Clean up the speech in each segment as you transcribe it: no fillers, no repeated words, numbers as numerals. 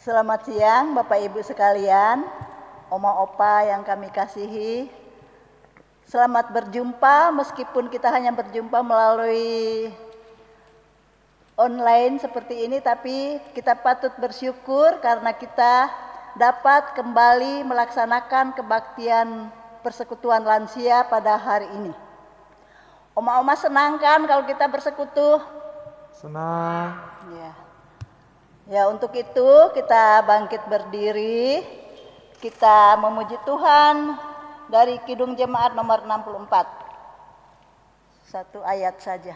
Selamat siang Bapak Ibu sekalian, Oma Opa yang kami kasihi. Selamat berjumpa meskipun kita hanya berjumpa melalui online seperti ini, tapi kita patut bersyukur karena kita dapat kembali melaksanakan kebaktian persekutuan lansia pada hari ini. Oma-oma senang kan kalau kita bersekutu? Senang. Ya, untuk itu kita bangkit berdiri, kita memuji Tuhan dari Kidung Jemaat nomor 64. Satu ayat saja.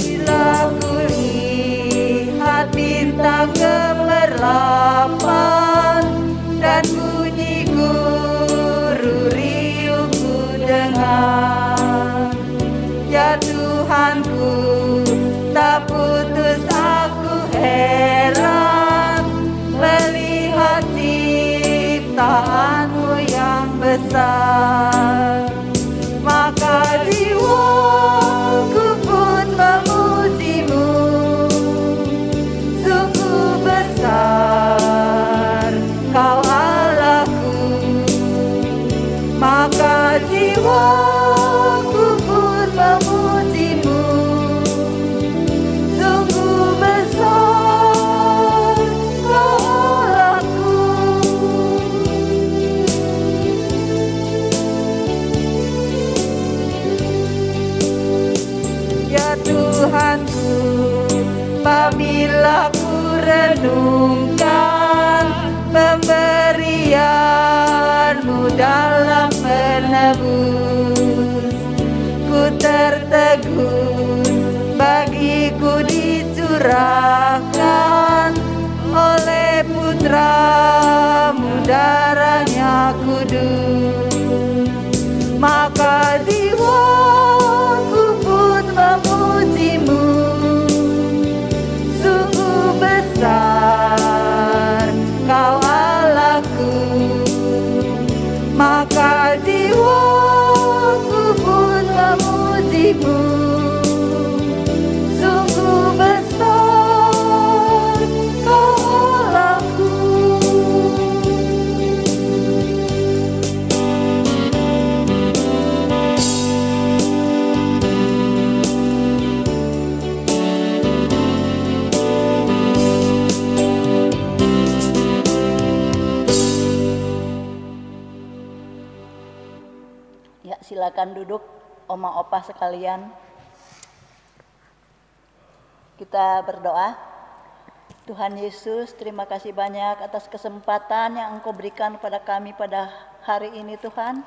Bila kulihat bintang gemerlapan dan bunyi guru riuh ku dengar, ya Tuhanku, tak putus aku heran melihat ciptaanmu yang besar. Maka jiwaku pun memujimu, sungguh besar Kau Allahku. Maka jiwaku pun memujimu, sungguh besar Kau Allahku. Ya Tuhanku, apabila ku renungkan pemberian-Mu dalam menebus, ku tertegun bagiku dicurahkan oleh Putra-Mu darahnya kudus. Maka jiwaku pun memujimu, sungguh besar Kau Allahku. Maka jiwaku pun memujimu, sungguh besar Kau Allahku. Ya, silakan duduk Oma Opa sekalian. Kita berdoa. Tuhan Yesus, terima kasih banyak atas kesempatan yang Engkau berikan kepada kami pada hari ini Tuhan,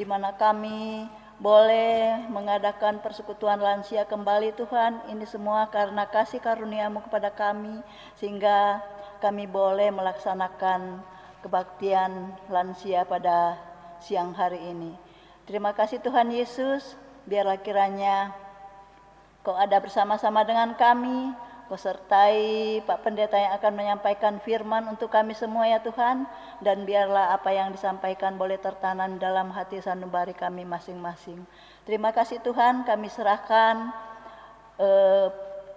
di mana kami boleh mengadakan persekutuan lansia kembali Tuhan. Ini semua karena kasih karunia-Mu kepada kami, sehingga kami boleh melaksanakan kebaktian lansia pada siang hari ini. Terima kasih Tuhan Yesus, biarlah kiranya Kau ada bersama-sama dengan kami, Kau sertai Pak Pendeta yang akan menyampaikan firman untuk kami semua ya Tuhan, dan biarlah apa yang disampaikan boleh tertanam dalam hati sanubari kami masing-masing. Terima kasih Tuhan, kami serahkan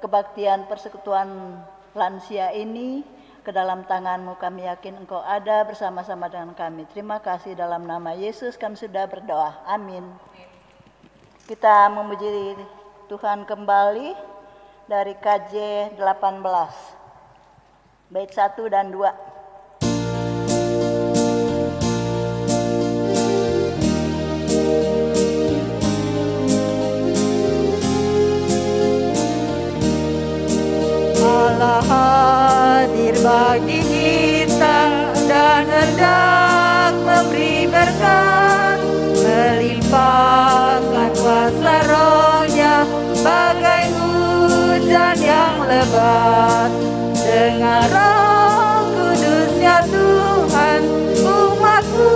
kebaktian persekutuan lansia ini ke dalam tangan-Mu. Kami yakin Engkau ada bersama-sama dengan kami. Terima kasih, dalam nama Yesus kami sudah berdoa. Amin. Kita memuji Tuhan kembali dari KJ 18 bait 1 dan 2. Allah hadir bagi kita dan hendak memberi berkat, melimpahkan kuasa Roh-Nya bagai hujan yang lebat. Dengan Roh Kudus-Nya Tuhan, umat-Mu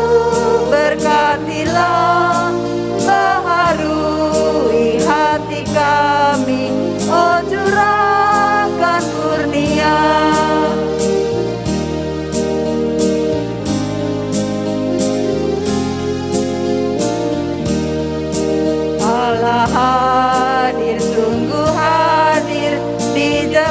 berkatilah, baharui hati kami, oh curahkan kurnia.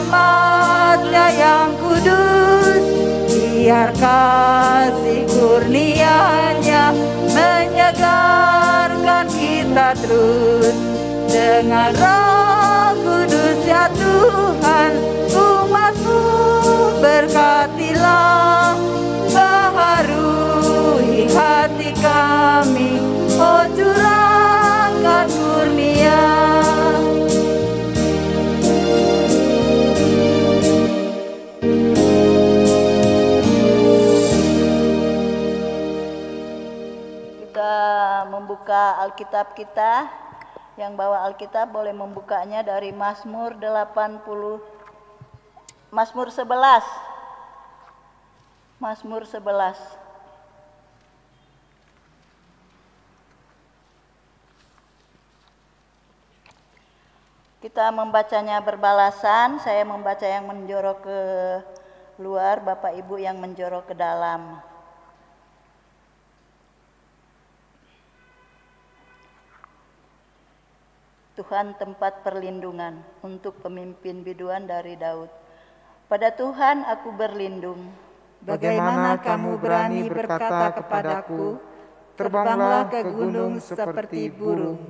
umatnya yang kudus, biar kasih kurnia-Nya menyegarkan kita terus. Dengan Roh Kudus ya Tuhan, umat-Mu berkatilah, baharui hati kami, oh curahkan kurnia. Kita membuka Alkitab kita. Yang bawa Alkitab boleh membukanya dari Mazmur 11. Mazmur 11. Kita membacanya berbalasan, saya membaca yang menjorok ke luar, Bapak Ibu yang menjorok ke dalam. Tuhan tempat perlindungan untuk pemimpin biduan dari Daud. Pada Tuhan aku berlindung. Bagaimana kamu berani berkata kepadaku, terbanglah ke gunung seperti burung.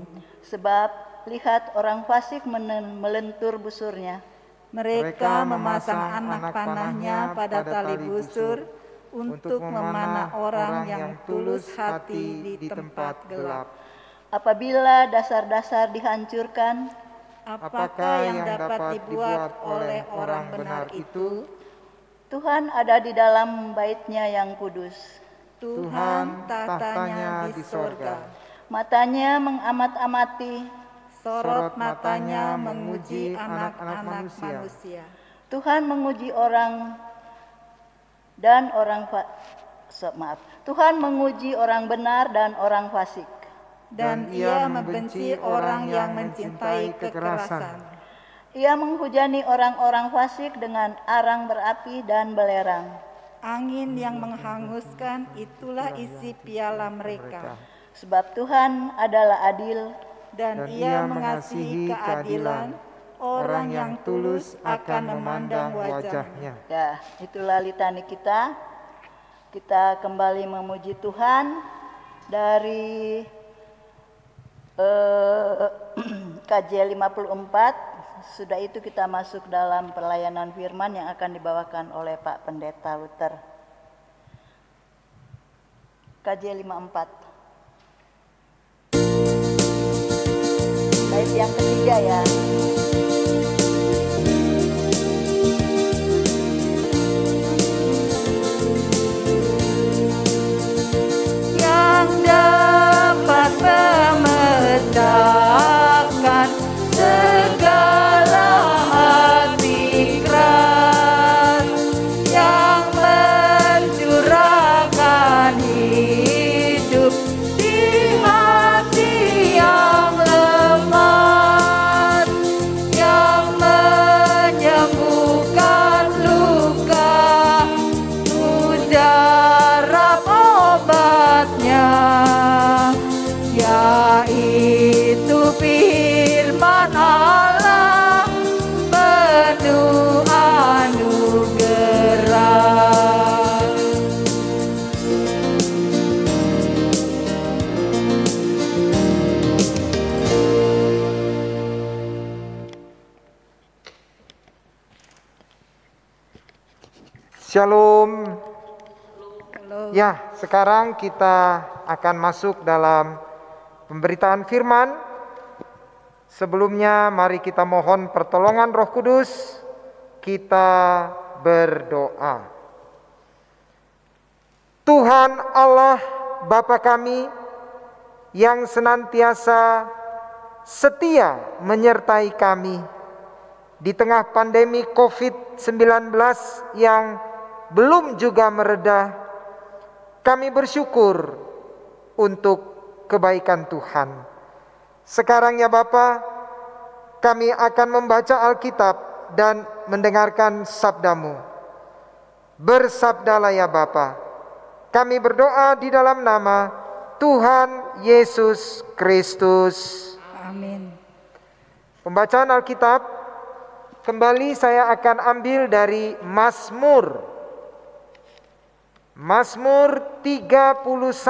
Sebab lihat orang fasik melentur busurnya. Mereka memasang anak panahnya pada tali busur untuk memanah orang yang tulus hati di tempat gelap. Apabila dasar-dasar dihancurkan, apakah yang dapat dibuat oleh orang benar itu? Tuhan ada di dalam bait-Nya yang kudus. Tuhan tahtanya di sorga. Matanya mengamat-amati, sorot matanya menguji anak-anak manusia. Tuhan menguji orang dan Tuhan menguji orang benar dan orang fasik. Dan Ia membenci orang yang mencintai kekerasan. Ia menghujani orang-orang fasik dengan arang berapi dan belerang. Angin yang menghanguskan itulah isi piala mereka. Sebab Tuhan adalah adil, dan Ia mengasihi keadilan. Orang yang tulus akan memandang wajah-Nya. Ya, itulah litani kita. Kita kembali memuji Tuhan dari KJ 54. Sudah itu kita masuk dalam pelayanan firman yang akan dibawakan oleh Pak Pendeta Luther. KJ 54. Bait yang ketiga ya. Yang dapat memecahkan segala hati keras, yang mencurahkan hidup di hati yang lemah, yang menyembuhkan luka, mujarab obatnya, yaitu firman Allah penuh anugerah. Shalom. Halo. Ya, sekarang kita akan masuk dalam pemberitaan firman. Sebelumnya mari kita mohon pertolongan Roh Kudus. Kita berdoa. Tuhan Allah Bapa kami yang senantiasa setia menyertai kami di tengah pandemi COVID-19 yang belum juga mereda, kami bersyukur untuk kebaikan Tuhan. Sekarang ya Bapa, kami akan membaca Alkitab dan mendengarkan sabda-Mu. Bersabdalah ya Bapa. Kami berdoa di dalam nama Tuhan Yesus Kristus. Amin. Pembacaan Alkitab kembali saya akan ambil dari Mazmur 31.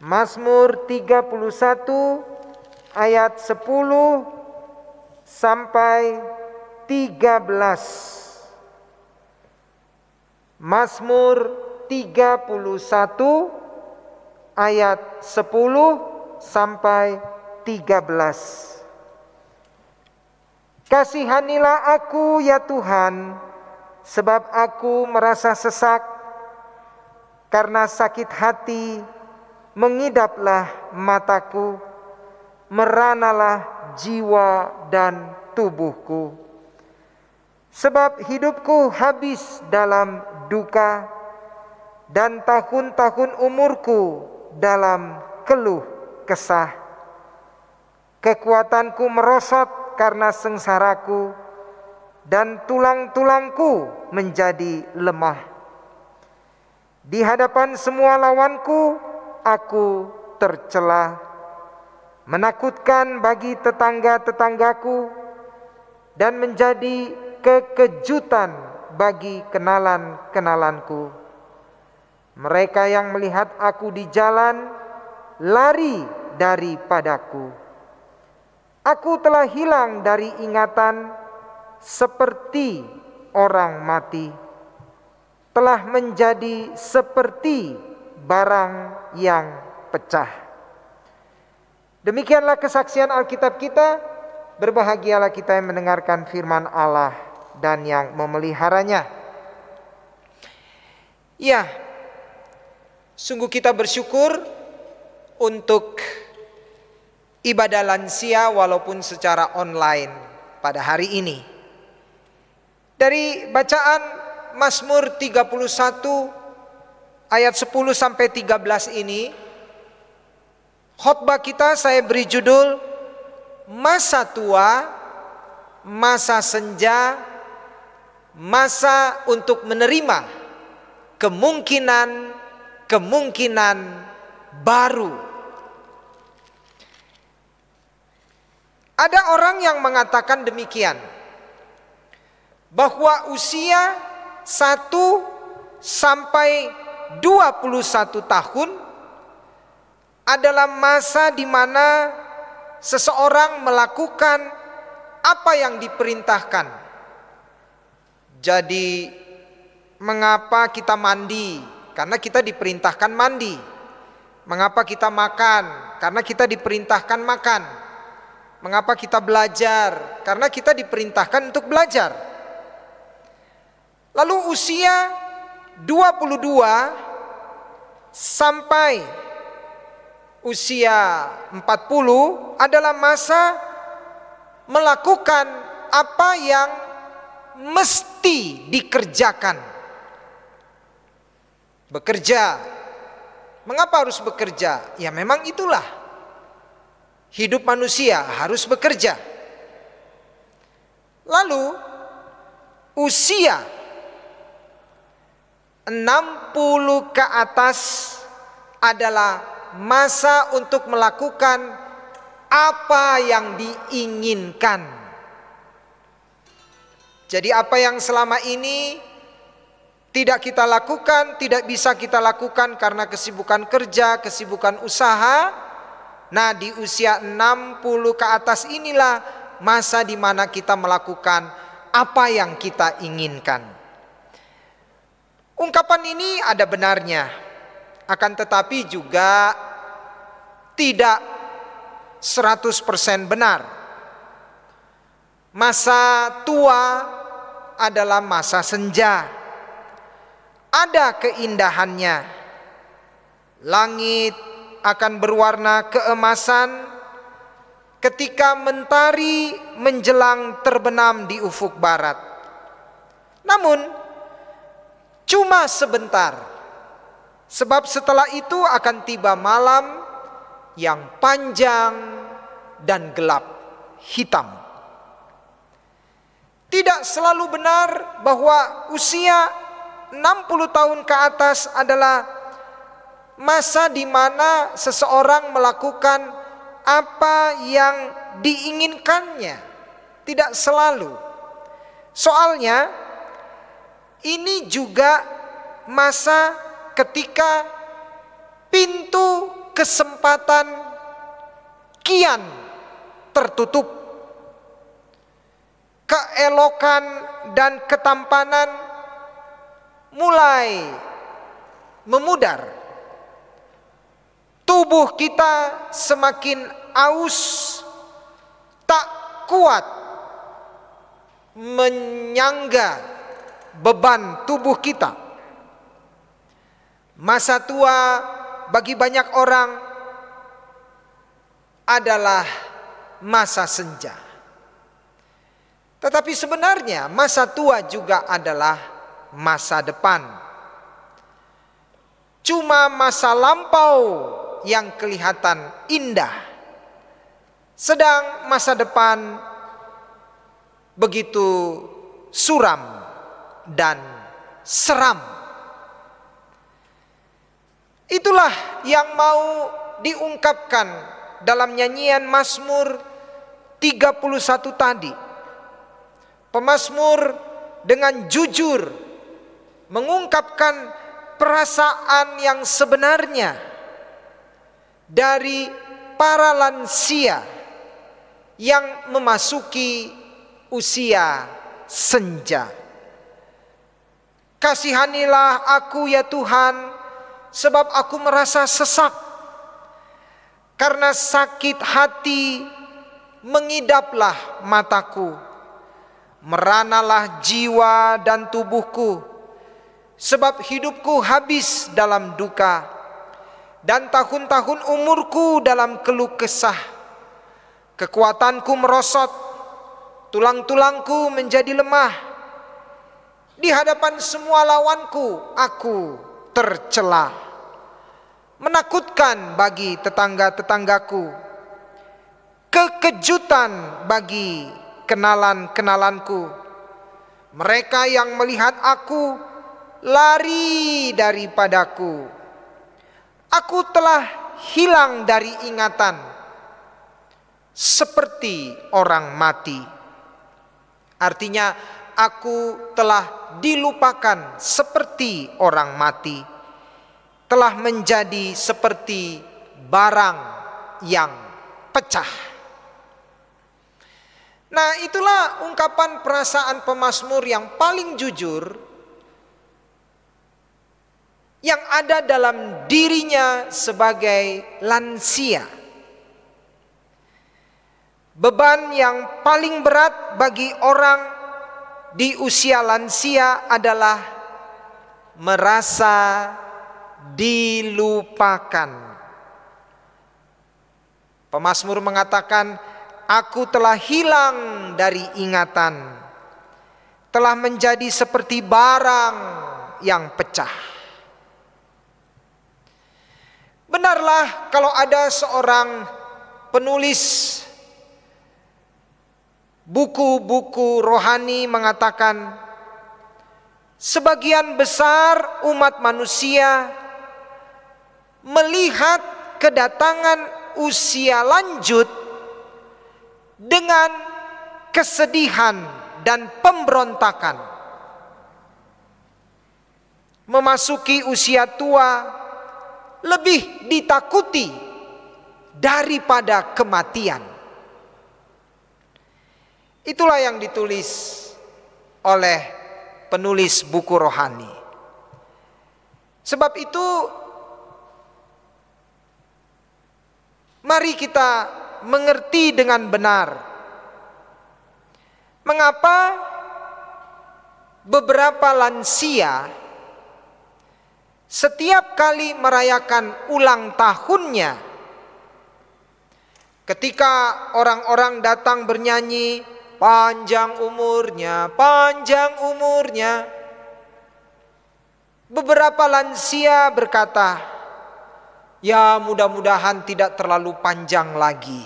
Mazmur 31 ayat 10 sampai 13. Mazmur 31 ayat 10 sampai 13. Kasihanilah aku ya Tuhan, sebab aku merasa sesak, karena sakit hati mengidaplah mataku, meranalah jiwa dan tubuhku. Sebab hidupku habis dalam duka, dan tahun-tahun umurku dalam keluh kesah. Kekuatanku merosot karena sengsaraku, dan tulang-tulangku menjadi lemah. Di hadapan semua lawanku, aku tercela, menakutkan bagi tetangga-tetanggaku, dan menjadi kekejutan bagi kenalan-kenalanku. Mereka yang melihat aku di jalan lari daripadaku. Aku telah hilang dari ingatan seperti orang mati, telah menjadi seperti barang yang pecah. Demikianlah kesaksian Alkitab kita. Berbahagialah kita yang mendengarkan firman Allah dan yang memeliharanya. Ya, sungguh kita bersyukur untuk ibadah lansia walaupun secara online pada hari ini. Dari bacaan Mazmur 31 ayat 10 sampai 13 ini, khotbah kita saya beri judul masa tua, masa senja, masa untuk menerima kemungkinan baru. Ada orang yang mengatakan demikian, bahwa usia 1 sampai 21 tahun adalah masa di mana seseorang melakukan apa yang diperintahkan. Jadi mengapa kita mandi? Karena kita diperintahkan mandi. Mengapa kita makan? Karena kita diperintahkan makan. Mengapa kita belajar? Karena kita diperintahkan untuk belajar. Lalu usia 22 sampai usia 40 adalah masa melakukan apa yang mesti dikerjakan. Bekerja. Mengapa harus bekerja? Ya memang itulah hidup manusia, harus bekerja. Lalu usia 60 ke atas adalah masa untuk melakukan apa yang diinginkan. Jadi apa yang selama ini tidak kita lakukan, tidak bisa kita lakukan karena kesibukan kerja, kesibukan usaha. Nah, di usia 60 ke atas inilah masa di mana kita melakukan apa yang kita inginkan. Ungkapan ini ada benarnya, akan tetapi juga tidak 100% benar. Masa tua adalah masa senja. Ada keindahannya. Langit akan berwarna keemasan ketika mentari menjelang terbenam di ufuk barat. Namun cuma sebentar, sebab setelah itu akan tiba malam yang panjang dan gelap hitam. Tidak selalu benar bahwa usia 60 tahun ke atas adalah masa di mana seseorang melakukan apa yang diinginkannya, tidak selalu. Soalnya ini juga masa ketika pintu kesempatan kian tertutup. Keelokan dan ketampanan mulai memudar. Tubuh kita semakin aus, tak kuat menyangga beban tubuh kita. Masa tua bagi banyak orang adalah masa senja. Tetapi sebenarnya masa tua juga adalah masa depan. Cuma masa lampau yang kelihatan indah, sedang masa depan begitu suram dan seram. Itulah yang mau diungkapkan dalam nyanyian Mazmur 31 tadi. Pemazmur dengan jujur mengungkapkan perasaan yang sebenarnya dari para lansia yang memasuki usia senja. Kasihanilah aku ya Tuhan, sebab aku merasa sesak. Karena sakit hati mengidaplah mataku. Meranalah jiwa dan tubuhku, sebab hidupku habis dalam duka, dan tahun-tahun umurku dalam keluh kesah. Kekuatanku merosot, tulang-tulangku menjadi lemah. Di hadapan semua lawanku, aku tercela. Menakutkan bagi tetangga-tetanggaku, kekejutan bagi kenalan-kenalanku. Mereka yang melihat aku lari daripadaku. Aku telah hilang dari ingatan, seperti orang mati. Artinya aku telah dilupakan seperti orang mati, telah menjadi seperti barang yang pecah. Nah, itulah ungkapan perasaan pemazmur yang paling jujur yang ada dalam dirinya sebagai lansia. Beban yang paling berat bagi orang di usia lansia adalah merasa dilupakan. Pemazmur mengatakan, aku telah hilang dari ingatan, telah menjadi seperti barang yang pecah. Benarlah kalau ada seorang penulis buku-buku rohani mengatakan, sebagian besar umat manusia melihat kedatangan usia lanjut dengan kesedihan dan pemberontakan. Memasuki usia tua lebih ditakuti daripada kematian. Itulah yang ditulis oleh penulis buku rohani. Sebab itu mari kita mengerti dengan benar mengapa beberapa lansia setiap kali merayakan ulang tahunnya, ketika orang-orang datang bernyanyi panjang umurnya, panjang umurnya, beberapa lansia berkata, ya mudah-mudahan tidak terlalu panjang lagi.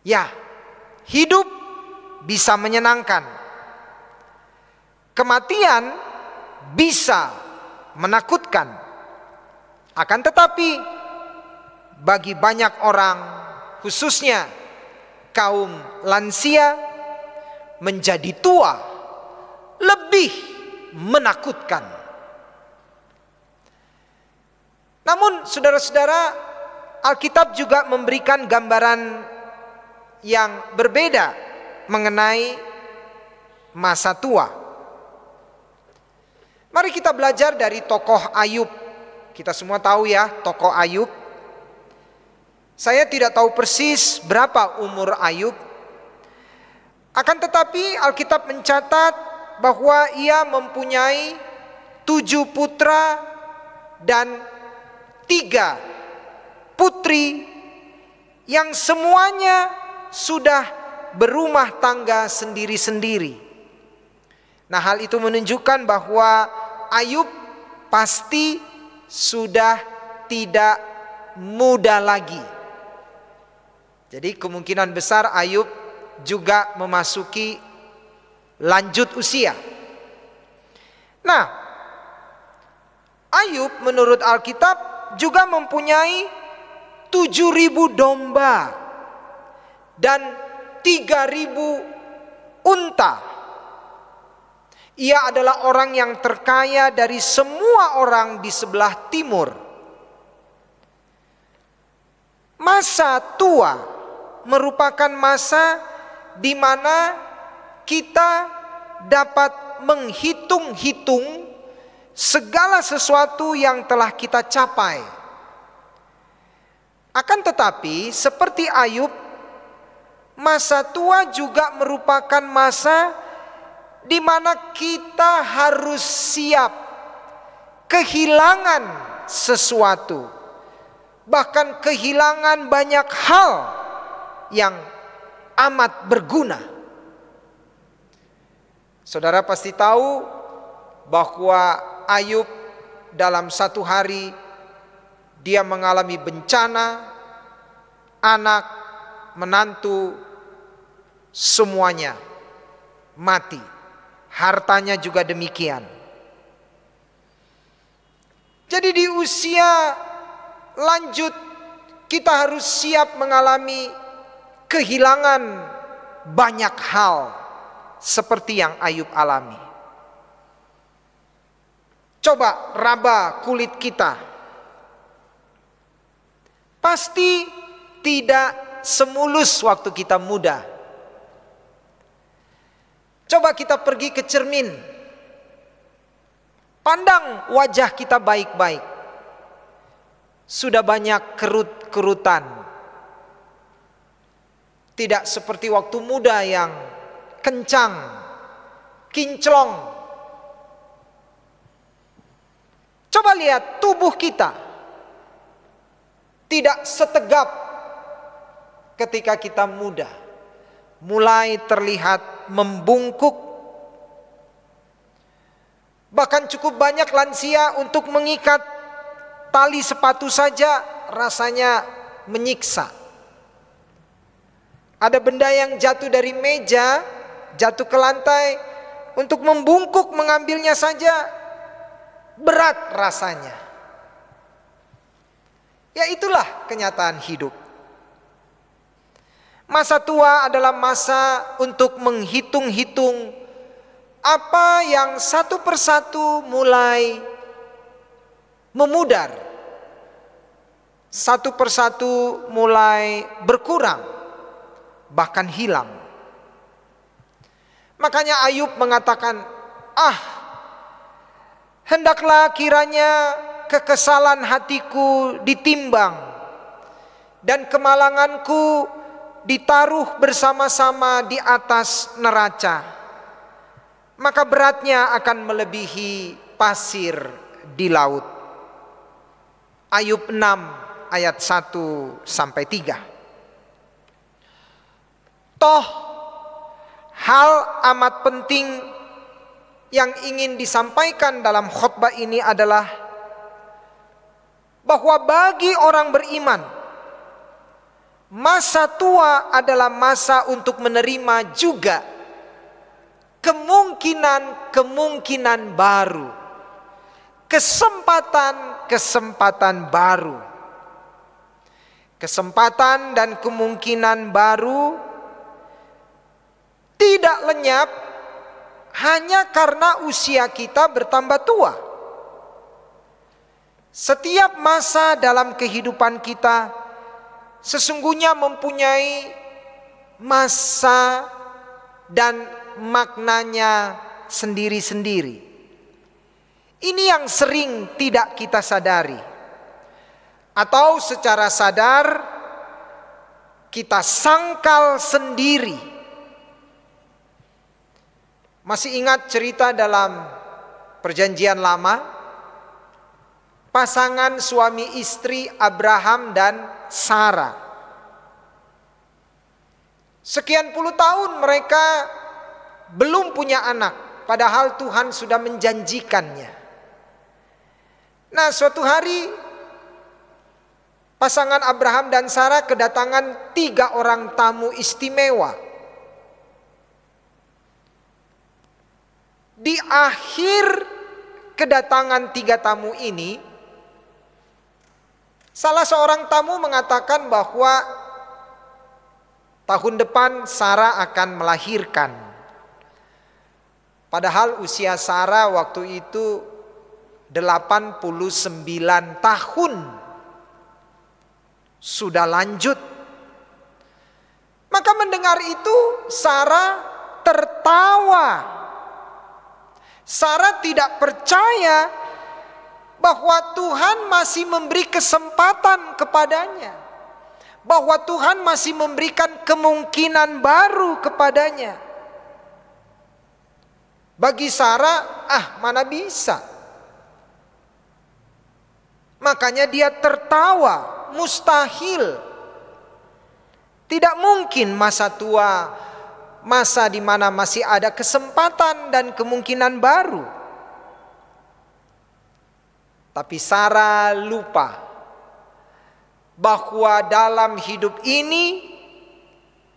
Ya, hidup bisa menyenangkan. Kematian bisa menakutkan. Akan tetapi bagi banyak orang, khususnya kaum lansia, menjadi tua lebih menakutkan. Namun saudara-saudara, Alkitab juga memberikan gambaran yang berbeda mengenai masa tua. Mari kita belajar dari tokoh Ayub. Kita semua tahu ya tokoh Ayub. Saya tidak tahu persis berapa umur Ayub. Akan tetapi Alkitab mencatat bahwa ia mempunyai 7 putra dan 3 putri yang semuanya sudah berumah tangga sendiri-sendiri. Nah, hal itu menunjukkan bahwa Ayub pasti sudah tidak muda lagi. Jadi kemungkinan besar Ayub juga memasuki lanjut usia. Nah, Ayub menurut Alkitab juga mempunyai 7.000 domba dan 3.000 unta. Ia adalah orang yang terkaya dari semua orang di sebelah timur. Masa tua merupakan masa di mana kita dapat menghitung-hitung segala sesuatu yang telah kita capai. Akan tetapi seperti Ayub, masa tua juga merupakan masa di mana kita harus siap kehilangan sesuatu, bahkan kehilangan banyak hal yang amat berguna. Saudara pasti tahu bahwa Ayub dalam satu hari dia mengalami bencana, anak, menantu, semuanya mati. Hartanya juga demikian. Jadi di usia lanjut kita harus siap mengalami kehilangan banyak hal seperti yang Ayub alami. Coba raba kulit kita. Pasti tidak semulus waktu kita muda. Coba kita pergi ke cermin. Pandang wajah kita baik-baik. Sudah banyak kerut-kerutan. Tidak seperti waktu muda yang kencang, kinclong. Coba lihat tubuh kita. Tidak setegap ketika kita muda. Mulai terlihat membungkuk. Bahkan cukup banyak lansia untuk mengikat tali sepatu saja rasanya menyiksa. Ada benda yang jatuh dari meja, jatuh ke lantai, untuk membungkuk mengambilnya saja berat rasanya. Ya, itulah kenyataan hidup. Masa tua adalah masa untuk menghitung-hitung apa yang satu persatu mulai memudar, satu persatu mulai berkurang, bahkan hilang. Makanya Ayub mengatakan, hendaklah kiranya kekesalan hatiku ditimbang dan kemalanganku ditaruh bersama-sama di atas neraca, maka beratnya akan melebihi pasir di laut. Ayub 6 ayat 1-3. Toh hal amat penting yang ingin disampaikan dalam khotbah ini adalah bahwa bagi orang beriman, masa tua adalah masa untuk menerima juga kemungkinan-kemungkinan baru, kesempatan-kesempatan baru. kesempatan dan kemungkinan baru tidak lenyap hanya karena usia kita bertambah tua. Setiap masa dalam kehidupan kita sesungguhnya mempunyai masa dan maknanya sendiri-sendiri. Ini yang sering tidak kita sadari, atau secara sadar kita sangkal sendiri. Masih ingat cerita dalam Perjanjian Lama? Pasangan suami istri Abraham dan Sarah. Sekian puluh tahun mereka belum punya anak, padahal Tuhan sudah menjanjikannya. Nah, suatu hari pasangan Abraham dan Sarah kedatangan 3 orang tamu istimewa. Di akhir kedatangan 3 tamu ini, salah seorang tamu mengatakan bahwa tahun depan Sarah akan melahirkan. Padahal usia Sarah waktu itu 89 tahun. Sudah lanjut. Maka mendengar itu Sarah tertawa. Sarah tidak percaya bahwa Tuhan masih memberi kesempatan kepadanya, bahwa Tuhan masih memberikan kemungkinan baru kepadanya. Bagi Sarah, mana bisa. Makanya dia tertawa, mustahil. Tidak mungkin masa tua, masa di mana masih ada kesempatan dan kemungkinan baru. Tapi Sarah lupa bahwa dalam hidup ini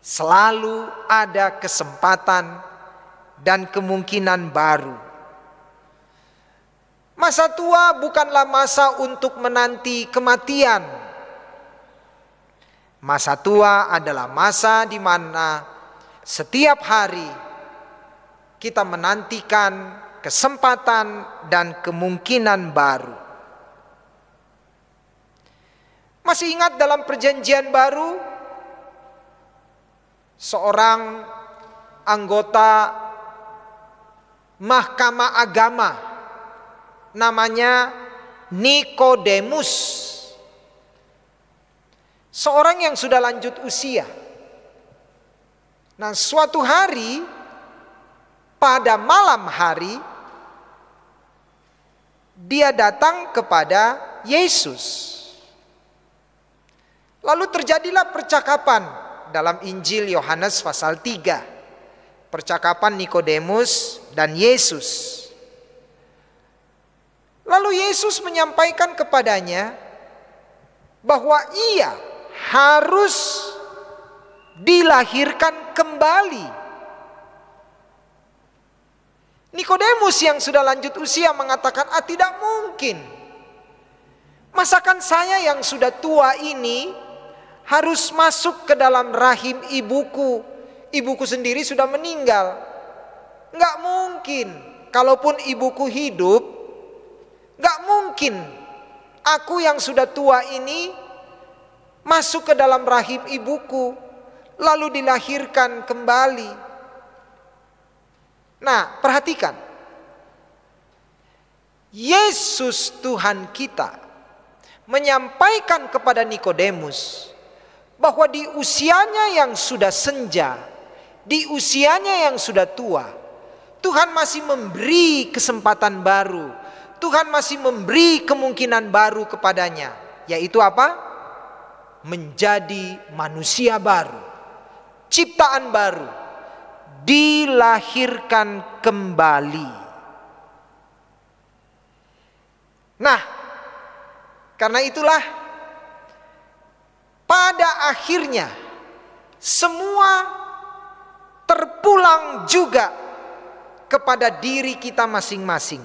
selalu ada kesempatan dan kemungkinan baru. Masa tua bukanlah masa untuk menanti kematian. Masa tua adalah masa di mana setiap hari kita menantikan kesempatan dan kemungkinan baru. Masih ingat dalam Perjanjian Baru, seorang anggota Mahkamah Agama namanya Nikodemus, seorang yang sudah lanjut usia. Nah, suatu hari pada malam hari dia datang kepada Yesus. Lalu terjadilah percakapan dalam Injil Yohanes pasal 3. Percakapan Nikodemus dan Yesus. Lalu Yesus menyampaikan kepadanya bahwa ia harus dilahirkan kembali. Nikodemus yang sudah lanjut usia mengatakan, tidak mungkin. Masakan saya yang sudah tua ini harus masuk ke dalam rahim ibuku. Ibuku sendiri sudah meninggal. Enggak mungkin. Kalaupun ibuku hidup, enggak mungkin aku yang sudah tua ini masuk ke dalam rahim ibuku lalu dilahirkan kembali. Nah, perhatikan. Yesus Tuhan kita menyampaikan kepada Nikodemus bahwa di usianya yang sudah senja, di usianya yang sudah tua, Tuhan masih memberi kesempatan baru. Tuhan masih memberi kemungkinan baru kepadanya. Yaitu apa? Menjadi manusia baru, ciptaan baru, dilahirkan kembali. Nah, karena itulah pada akhirnya semua terpulang juga kepada diri kita masing-masing.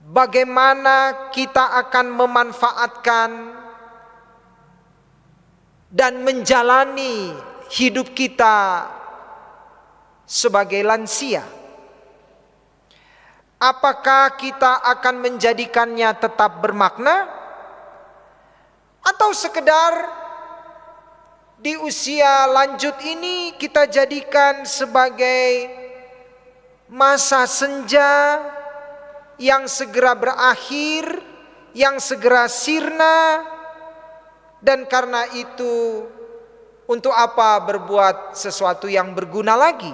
Bagaimana kita akan memanfaatkan dan menjalani hidup kita sebagai lansia. Apakah kita akan menjadikannya tetap bermakna, atau sekedar di usia lanjut ini kita jadikan sebagai masa senja yang segera berakhir, yang segera sirna, dan karena itu untuk apa berbuat sesuatu yang berguna lagi?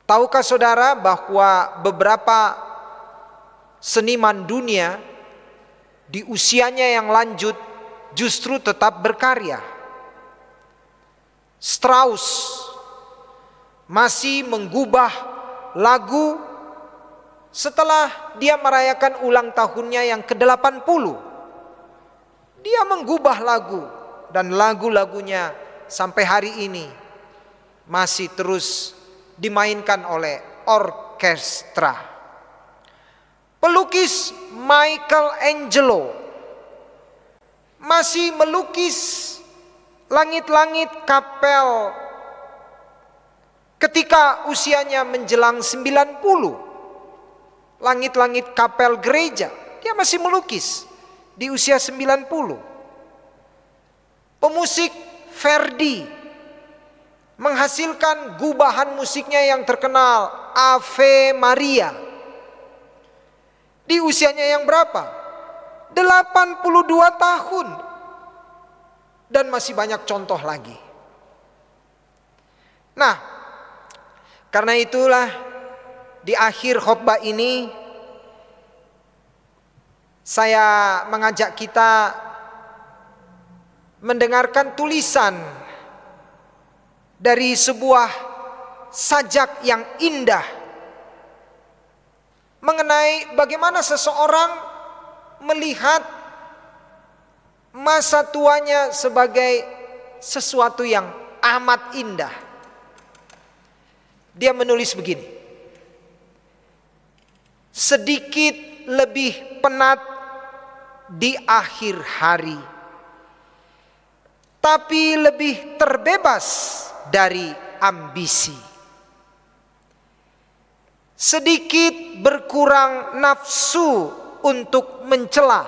Tahukah saudara bahwa beberapa seniman dunia di usianya yang lanjut justru tetap berkarya? Strauss masih menggubah lagu setelah dia merayakan ulang tahunnya yang ke-80. Dia menggubah lagu, dan lagu-lagunya sampai hari ini masih terus dimainkan oleh orkestra. Pelukis Michelangelo masih melukis langit-langit kapel ketika usianya menjelang 90. Langit-langit kapel gereja, dia masih melukis di usia 90. Pemusik Verdi menghasilkan gubahan musiknya yang terkenal, Ave Maria, di usianya yang berapa? 82 tahun. Dan masih banyak contoh lagi. Nah, karena itulah di akhir khotbah ini saya mengajak kita mendengarkan tulisan dari sebuah sajak yang indah mengenai bagaimana seseorang melihat masa tuanya sebagai sesuatu yang amat indah. Dia menulis begini: sedikit lebih penat di akhir hari, tapi lebih terbebas dari ambisi. Sedikit berkurang nafsu untuk mencela,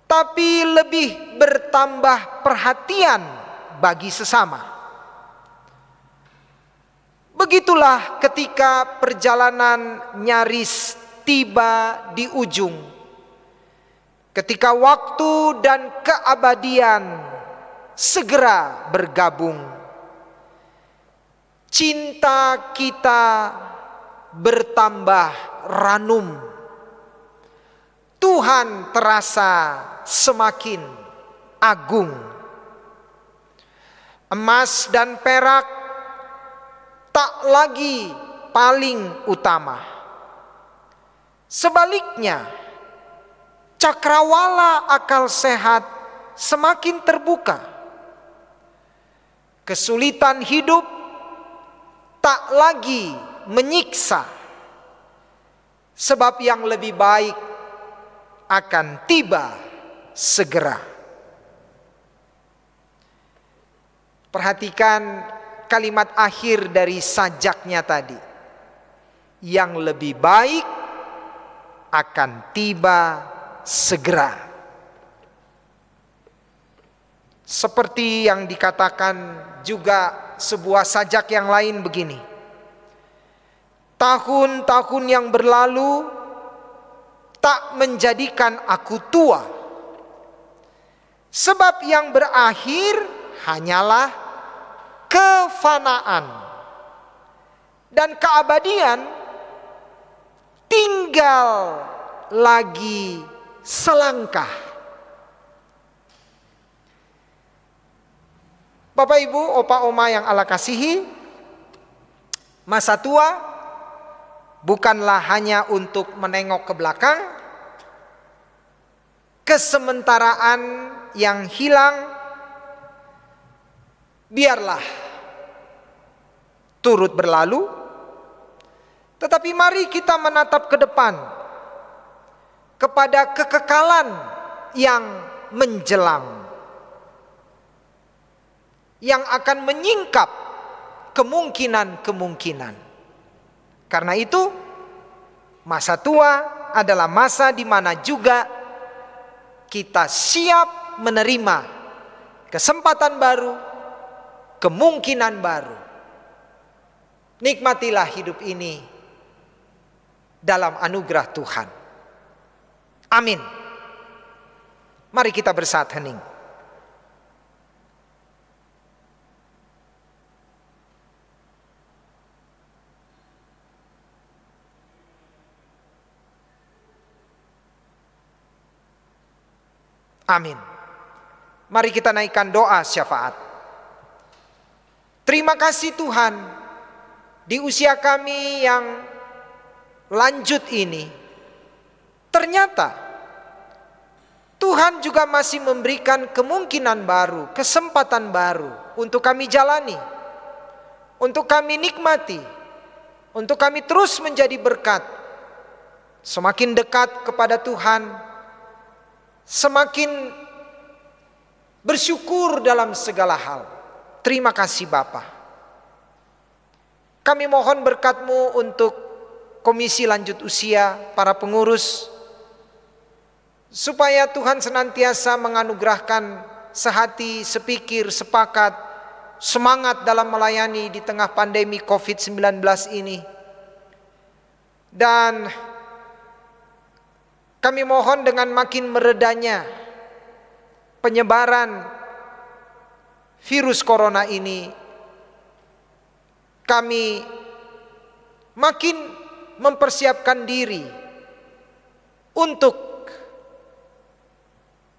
tapi lebih bertambah perhatian bagi sesama. Begitulah ketika perjalanan nyaris tiba di ujung, ketika waktu dan keabadian segera bergabung, cinta kita bertambah ranum, Tuhan terasa semakin agung. Emas dan perak tak lagi paling utama. Sebaliknya, cakrawala akal sehat semakin terbuka. Kesulitan hidup tak lagi menyiksa, sebab yang lebih baik akan tiba segera. Perhatikan kalimat akhir dari sajaknya tadi. Yang lebih baik akan tiba segera. Seperti yang dikatakan juga sebuah sajak yang lain begini: tahun-tahun yang berlalu tak menjadikan aku tua, sebab yang berakhir hanyalah kefanaan, dan keabadian tinggal lagi selangkah. Bapak Ibu, opa oma yang Allah kasihi, masa tua bukanlah hanya untuk menengok ke belakang. Kesementaraan yang hilang biarlah turut berlalu, tetapi mari kita menatap ke depan kepada kekekalan yang menjelang, yang akan menyingkap kemungkinan-kemungkinan. Karena itu, masa tua adalah masa di mana juga kita siap menerima kesempatan baru, kemungkinan baru. Nikmatilah hidup ini dalam anugerah Tuhan. Amin. Mari kita bersaat hening. Amin. Mari kita naikkan doa syafaat. Terima kasih Tuhan, di usia kami yang lanjut ini, ternyata Tuhan juga masih memberikan kemungkinan baru, kesempatan baru untuk kami jalani, untuk kami nikmati, untuk kami terus menjadi berkat. Semakin dekat kepada Tuhan, semakin bersyukur dalam segala hal. Terima kasih Bapa. Kami mohon berkat-Mu untuk komisi lanjut usia, para pengurus, supaya Tuhan senantiasa menganugerahkan sehati, sepikir, sepakat, semangat dalam melayani di tengah pandemi COVID-19 ini. Dan kami mohon dengan makin meredanya penyebaran virus corona ini, kami makin mempersiapkan diri untuk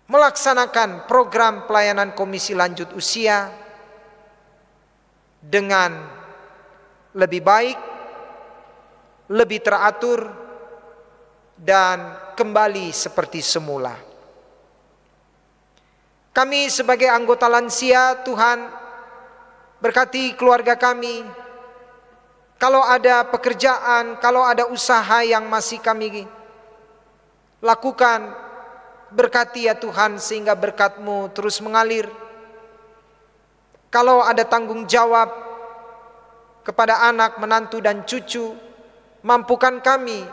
melaksanakan program pelayanan komisi lanjut usia dengan lebih baik, lebih teratur, dan kembali seperti semula. Kami sebagai anggota lansia, Tuhan berkati keluarga kami. Kalau ada pekerjaan, kalau ada usaha yang masih kami lakukan, berkati ya Tuhan sehingga berkat-Mu terus mengalir. Kalau ada tanggung jawab kepada anak, menantu dan cucu, mampukan kami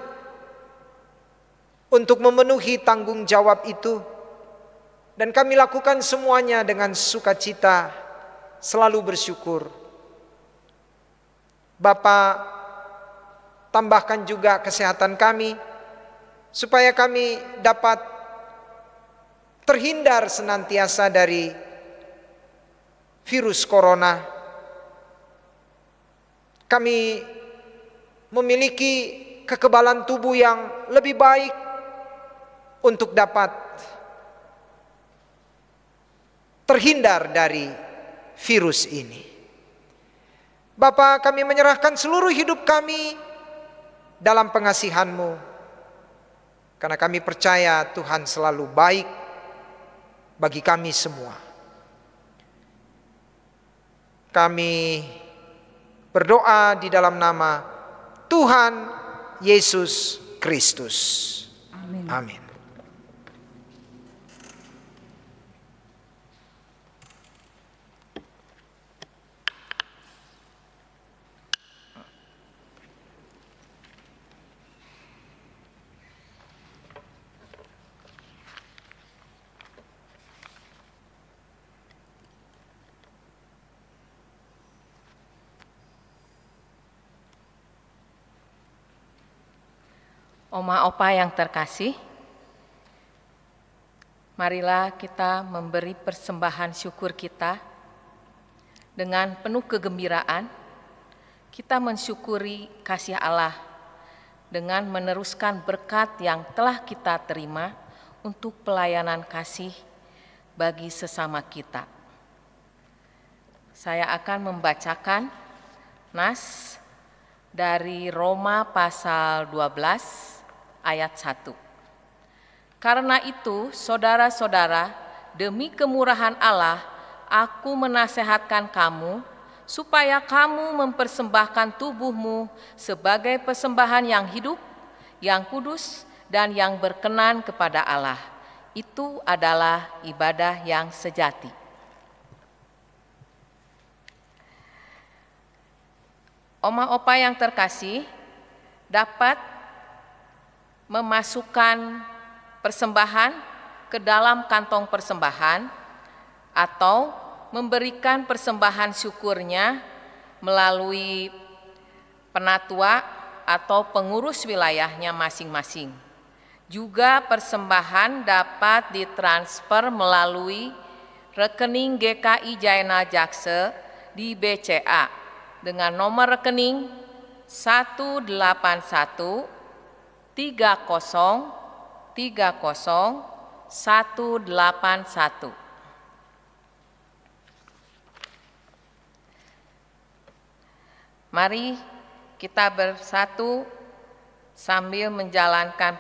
untuk memenuhi tanggung jawab itu. Dan kami lakukan semuanya dengan sukacita, selalu bersyukur. Bapa, tambahkan juga kesehatan kami, supaya kami dapat terhindar senantiasa dari virus corona. Kami memiliki kekebalan tubuh yang lebih baik untuk dapat terhindar dari virus ini. Bapa, kami menyerahkan seluruh hidup kami dalam pengasihan-Mu, karena kami percaya Tuhan selalu baik bagi kami semua. Kami berdoa di dalam nama Tuhan Yesus Kristus. Amin. Amin. Oma opa yang terkasih, marilah kita memberi persembahan syukur kita dengan penuh kegembiraan. Kita mensyukuri kasih Allah dengan meneruskan berkat yang telah kita terima untuk pelayanan kasih bagi sesama kita. Saya akan membacakan nas dari Roma pasal 12 ayat 1. Karena itu, saudara-saudara, demi kemurahan Allah, aku menasehatkan kamu supaya kamu mempersembahkan tubuhmu sebagai persembahan yang hidup, yang kudus, dan yang berkenan kepada Allah. Itu adalah ibadah yang sejati. Oma opa yang terkasih, dapat memasukkan persembahan ke dalam kantong persembahan atau memberikan persembahan syukurnya melalui penatua atau pengurus wilayahnya masing-masing. Juga persembahan dapat ditransfer melalui rekening GKI Jaina Jakse di BCA dengan nomor rekening 181 30 30 181. Mari kita bersatu sambil menjalankan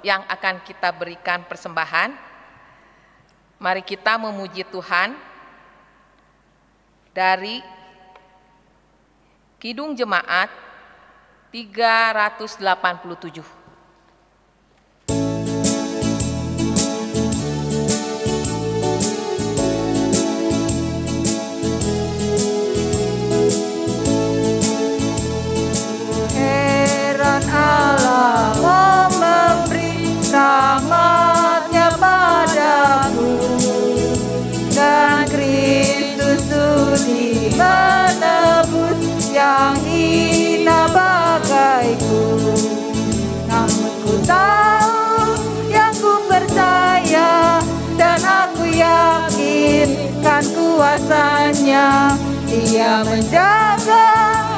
yang akan kita berikan persembahan. Mari kita memuji Tuhan dari Kidung Jemaat 387. Rahmat-Nya padaku, dan Kristus sudi menebus yang hina bagaiku. Namun ku tahu, yang ku percaya, dan aku yakin kan kuasanya. Dia menjaga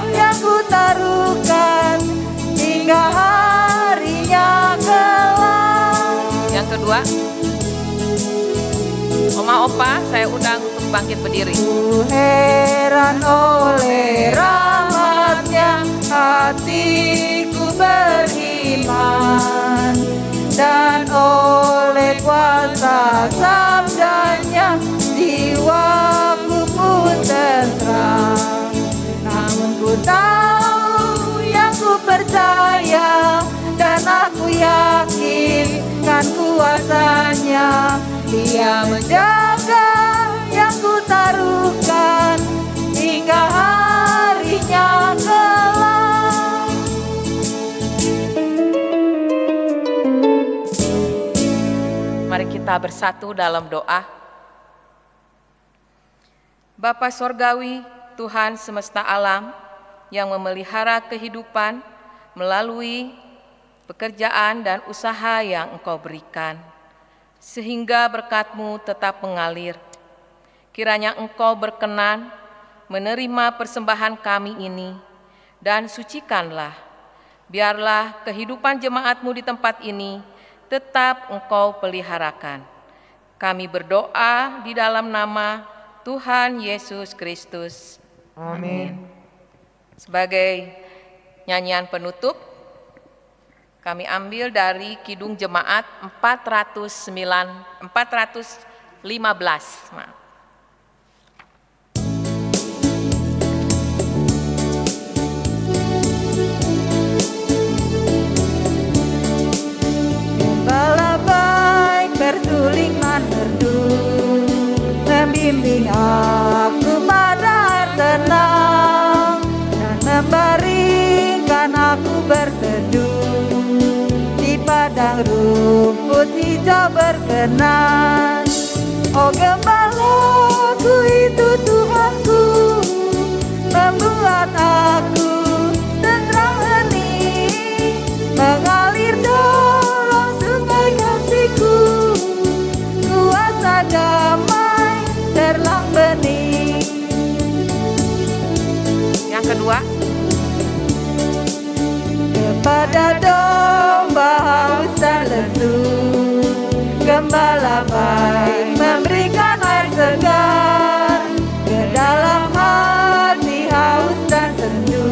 yang ku taruhkan hingga harinya kelak. Yang kedua, Oma Opa saya undang untuk bangkit berdiri. Ku heran oleh rahmat-Nya, hatiku beriman, dan oleh kuasa sabdanya jiwaku pun tenteram. Namun ku tahu, yang ku percaya, dan aku yakin kan kuasanya. Dia menjaga yang ku taruhkan hingga harinya kelak. Mari kita bersatu dalam doa. Bapa Sorgawi, Tuhan semesta alam yang memelihara kehidupan melalui pekerjaan dan usaha yang Engkau berikan, sehingga berkat-Mu tetap mengalir. Kiranya Engkau berkenan menerima persembahan kami ini, dan sucikanlah. Biarlah kehidupan jemaat-Mu di tempat ini tetap Engkau peliharakan. Kami berdoa di dalam nama Tuhan Yesus Kristus. Amin. Sebagai nyanyian penutup, kami ambil dari Kidung Jemaat 415. Gembala baik bersuling merdu, membimbing aku pada air tenang, dan membaringkan aku berteduh padang rumput hijau berkenan. Oh gembalaku itu Tuhanku, membuat aku tenteram hening, mengalir dalam sungai kasih-Ku, kuasa damai terlang bening. Yang kedua, kepada domba haus dan lesu, gembala baik memberikan air segar, ke dalam hati haus dan sendu,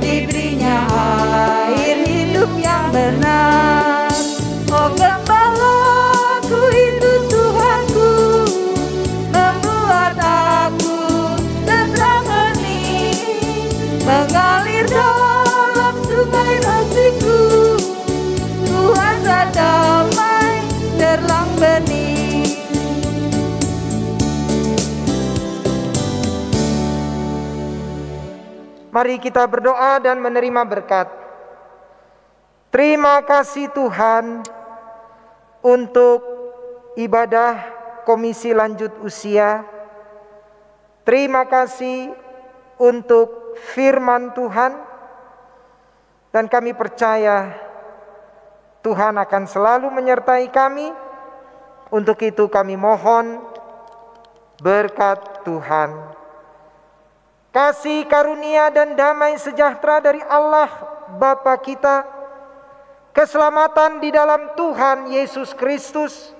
diberinya air hidup yang benar. Oh gembalaku itu Tuhanku, membuat aku tenteram hening, mengalir dalam sungai kasih-Ku, Mari kita berdoa dan menerima berkat. Terima kasih Tuhan untuk ibadah Komisi Lanjut Usia. Terima kasih untuk firman Tuhan. Dan kami percaya Tuhan akan selalu menyertai kami. Untuk itu kami mohon berkat Tuhan. Kasih karunia dan damai sejahtera dari Allah Bapa kita, keselamatan di dalam Tuhan Yesus Kristus,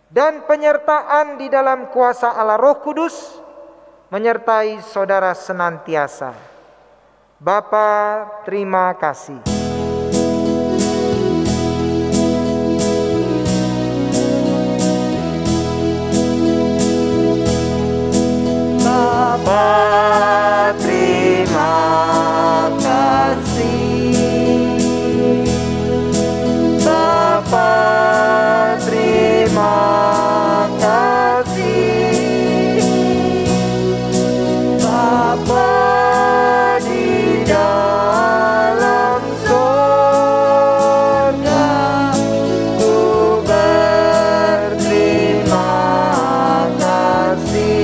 dan penyertaan di dalam kuasa Allah Roh Kudus menyertai saudara senantiasa. Bapa, terima kasih. Bapa, terima kasih. Bapa, terima kasih. Bapa di dalam surga, ku berterima kasih.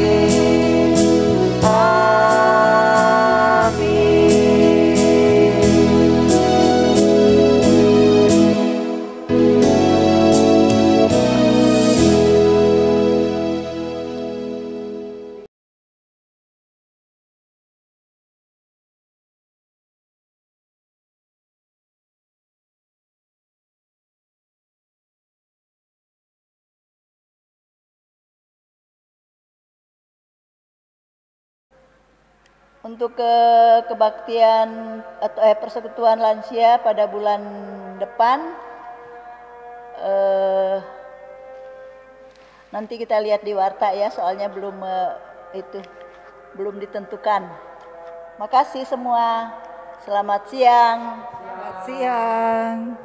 Untuk kebaktian atau persekutuan lansia pada bulan depan, nanti kita lihat di warta ya, soalnya belum ditentukan. Makasih semua. Selamat siang. Selamat siang.